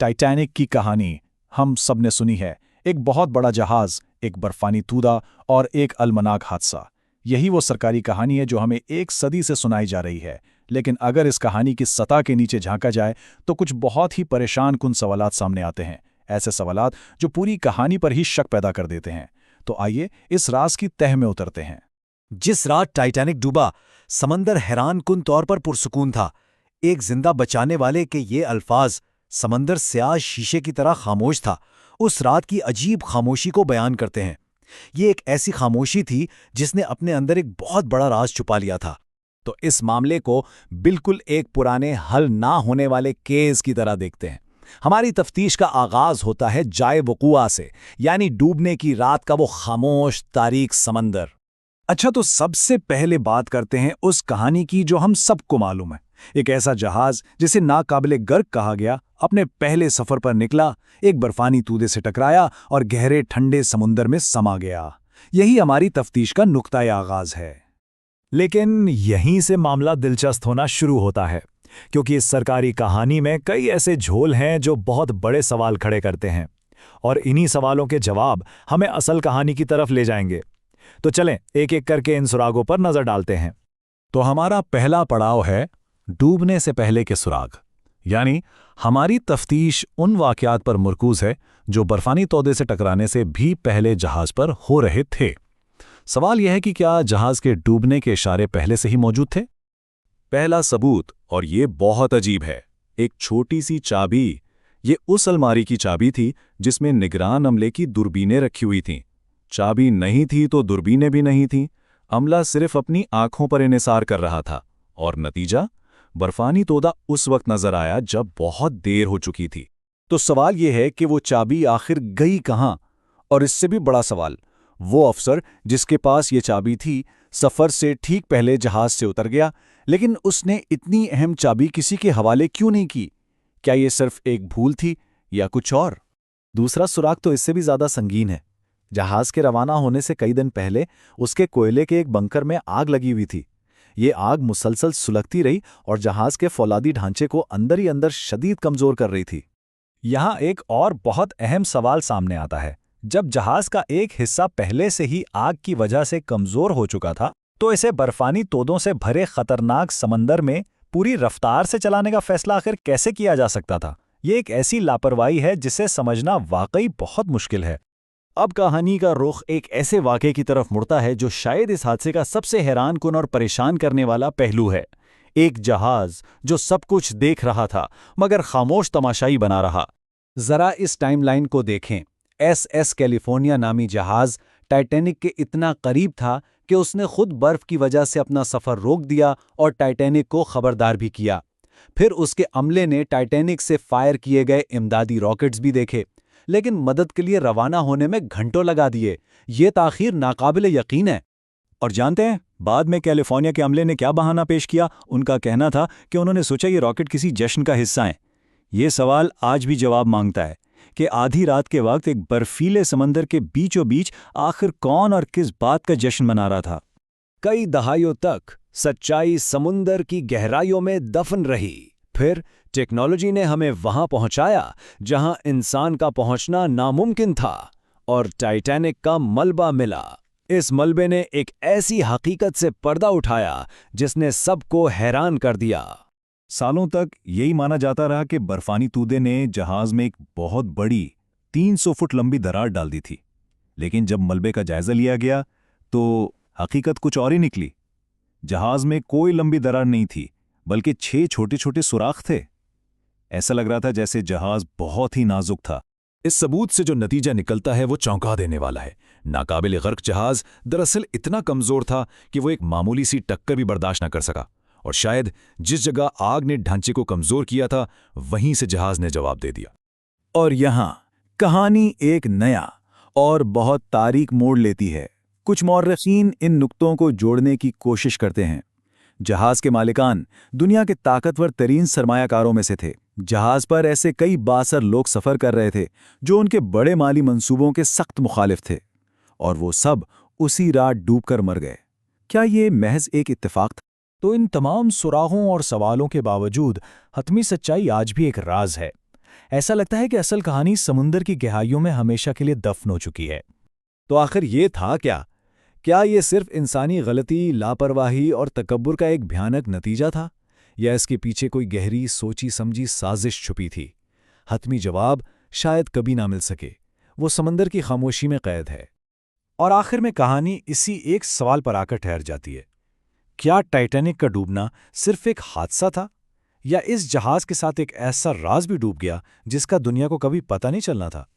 Titanic की कहानी हम सब ने सुनी है। एक बहुत बड़ा जहाज, एक बर्फानी तूदा और एक अलमनाक हादसा। यही वो सरकारी कहानी है जो हमें एक सदी से सुनाई जा रही है। लेकिन अगर इस कहानी की सतह के नीचे झांका जाए तो कुछ बहुत ही परेशान कुन सवालात सामने आते हैं। ऐसे सवालात जो पूरी कहानी पर ही शक पैदा कर देते हैं। तो आइए इस राज की तह में उतरते हैं। जिस रात टाइटैनिक डूबा, समंदर हैरानकुन तौर पर पुरसुकून था। एक जिंदा बचाने वाले के ये अल्फाज, समंदर स्याह शीशे की तरह खामोश था, उस रात की अजीब खामोशी को बयान करते हैं। ये एक ऐसी खामोशी थी जिसने अपने अंदर एक बहुत बड़ा राज छुपा लिया था। तो इस मामले को बिल्कुल एक पुराने हल ना होने वाले केस की तरह देखते हैं। हमारी तफ्तीश का आगाज होता है जाए वक़ुआ से, यानी डूबने की रात का वो खामोश तारीक समंदर। अच्छा, तो सबसे पहले बात करते हैं उस कहानी की जो हम सबको मालूम है। एक ऐसा जहाज जिसे नाकाबिले गर्क कहा गया, अपने पहले सफर पर निकला, एक बर्फानी तूदे से टकराया और गहरे ठंडे समुंदर में समा गया। यही हमारी तफ्तीश का नुक्ताए आगाज है। लेकिन यहीं से मामला दिलचस्प होना शुरू होता है, क्योंकि इस सरकारी कहानी में कई ऐसे झोल हैं जो बहुत बड़े सवाल खड़े करते हैं, और इन्हीं सवालों के जवाब हमें असल कहानी की तरफ ले जाएंगे। तो चलें एक एक करके इन सुरागों पर नजर डालते हैं। तो हमारा पहला पड़ाव है डूबने से पहले के सुराग, यानी हमारी तफ्तीश उन वाकयात पर मुरकूज है जो बर्फानी तौदे से टकराने से भी पहले जहाज पर हो रहे थे। सवाल यह है कि क्या जहाज के डूबने के इशारे पहले से ही मौजूद थे? पहला सबूत, और ये बहुत अजीब है, एक छोटी सी चाबी। ये उस अलमारी की चाबी थी जिसमें निगरान अमले की दूरबीनें रखी हुई थीं। चाबी नहीं थी तो दूरबीनें भी नहीं थीं। अमला सिर्फ अपनी आंखों पर इन्हिसार कर रहा था, और नतीजा, बर्फानी तोदा उस वक्त नजर आया जब बहुत देर हो चुकी थी। तो सवाल यह है कि वो चाबी आखिर गई कहां? और इससे भी बड़ा सवाल, वो अफसर जिसके पास ये चाबी थी, सफर से ठीक पहले जहाज से उतर गया, लेकिन उसने इतनी अहम चाबी किसी के हवाले क्यों नहीं की? क्या ये सिर्फ एक भूल थी या कुछ और? दूसरा सुराग तो इससे भी ज्यादा संगीन है। जहाज के रवाना होने से कई दिन पहले उसके कोयले के एक बंकर में आग लगी हुई थी। ये आग मुसलसल सुलगती रही और जहाज के फौलादी ढांचे को अंदर ही अंदर शदीद कमजोर कर रही थी। यहां एक और बहुत अहम सवाल सामने आता है। जब जहाज का एक हिस्सा पहले से ही आग की वजह से कमजोर हो चुका था, तो इसे बर्फानी तोदों से भरे खतरनाक समंदर में पूरी रफ्तार से चलाने का फैसला आखिर कैसे किया जा सकता था? ये एक ऐसी लापरवाही है जिसे समझना वाकई बहुत मुश्किल है। अब कहानी का रुख एक ऐसे वाक़े की तरफ मुड़ता है जो शायद इस हादसे का सबसे हैरानकुन और परेशान करने वाला पहलू है। एक जहाज जो सब कुछ देख रहा था मगर खामोश तमाशाई बना रहा। जरा इस टाइमलाइन को देखें। SS कैलिफोर्निया नामी जहाज टाइटैनिक के इतना करीब था कि उसने खुद बर्फ की वजह से अपना सफर रोक दिया और टाइटैनिक को खबरदार भी किया। फिर उसके अमले ने टाइटैनिक से फायर किए गए इमदादी रॉकेट्स भी देखे, लेकिन मदद के लिए रवाना होने में घंटों लगा दिए। ये ताखीर नाकाबिले यकीन है। और जानते हैं बाद में कैलिफोर्निया के अमले ने क्या बहाना पेश किया? उनका कहना था कि उन्होंने सोचा ये रॉकेट किसी जश्न का हिस्सा है। ये सवाल आज भी जवाब मांगता है कि आधी रात के वक्त एक बर्फीले समंदर के बीचों बीच आखिर कौन और किस बात का जश्न मना रहा था? कई दहाइयों तक सच्चाई समुंदर की गहराइयों में दफन रही। फिर टेक्नोलॉजी ने हमें वहां पहुंचाया जहां इंसान का पहुंचना नामुमकिन था, और टाइटैनिक का मलबा मिला। इस मलबे ने एक ऐसी हकीकत से पर्दा उठाया जिसने सबको हैरान कर दिया। सालों तक यही माना जाता रहा कि बर्फानी तूदे ने जहाज में एक बहुत बड़ी 300 फुट लंबी दरार डाल दी थी। लेकिन जब मलबे का जायजा लिया गया तो हकीकत कुछ और ही निकली। जहाज में कोई लंबी दरार नहीं थी, बल्कि 6 छोटे छोटे सुराख थे। ऐसा लग रहा था जैसे जहाज बहुत ही नाजुक था। इस सबूत से जो नतीजा निकलता है वो चौंका देने वाला है। नाकाबिले गर्क जहाज दरअसल इतना कमजोर था कि वो एक मामूली सी टक्कर भी बर्दाश्त न कर सका, और शायद जिस जगह आग ने ढांचे को कमजोर किया था वहीं से जहाज ने जवाब दे दिया। और यहां कहानी एक नया और बहुत तारीक मोड़ लेती है। कुछ मौर्रखीन इन नुक्तों को जोड़ने की कोशिश करते हैं। जहाज के मालिकान दुनिया के ताकतवर तरीन सरमायाकारों में से थे। जहाज पर ऐसे कई बासर लोग सफर कर रहे थे जो उनके बड़े माली मंसूबों के सख्त मुखालिफ थे, और वो सब उसी रात डूबकर मर गए। क्या ये महज एक इत्तेफाक था? तो इन तमाम सुरागों और सवालों के बावजूद हतमी सच्चाई आज भी एक राज है। ऐसा लगता है कि असल कहानी समुंदर की गहराइयों में हमेशा के लिए दफन हो चुकी है। तो आखिर ये था क्या? क्या ये सिर्फ इंसानी गलती, लापरवाही और तकब्बुर का एक भयानक नतीजा था, या इसके पीछे कोई गहरी सोची समझी साजिश छुपी थी? हतमी जवाब शायद कभी ना मिल सके। वो समंदर की खामोशी में कैद है। और आखिर में कहानी इसी एक सवाल पर आकर ठहर जाती है, क्या टाइटैनिक का डूबना सिर्फ एक हादसा था, या इस जहाज के साथ एक ऐसा राज भी डूब गया जिसका दुनिया को कभी पता नहीं चलना था?